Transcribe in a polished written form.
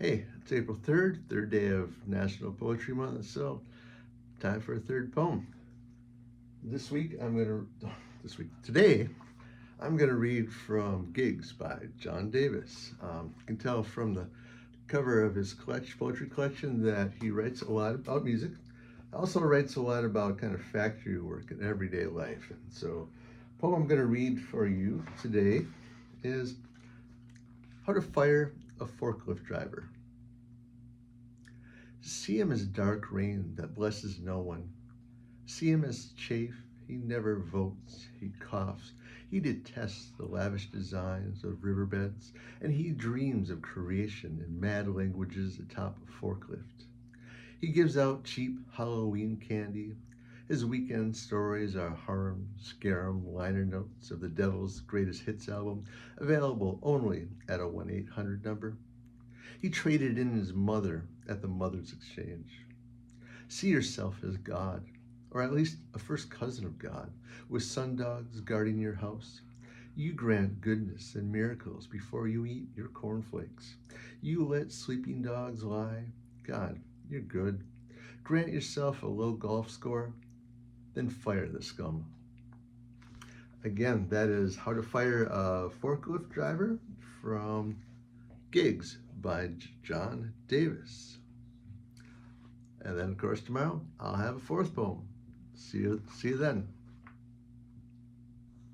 Hey, it's April 3rd, third day of National Poetry Month, so time for a third poem. This week, today, I'm gonna read from Gigs by John Davis. You can tell from the cover of his poetry collection that he writes a lot about music. Also writes a lot about kind of factory work and everyday life. And so, the poem I'm gonna read for you today is How to Fire a Forklift Driver. See him as dark rain that blesses no one. See him as chaff, he never votes, he coughs. He detests the lavish designs of riverbeds, and he dreams of creation in mad languages atop a forklift. He gives out cheap Halloween candy. His weekend stories are harem, scarum liner notes of the Devil's Greatest Hits album, available only at a 1-800 number. He traded in his mother at the Mother's Exchange. See yourself as God, or at least a first cousin of God, with sundogs guarding your house. You grant goodness and miracles before you eat your cornflakes. You let sleeping dogs lie. God, you're good. Grant yourself a low golf score, then fire the scum. Again, that is How to Fire a Forklift Driver from Gigs by John Davis. And then, of course, tomorrow I'll have a fourth poem. See you then.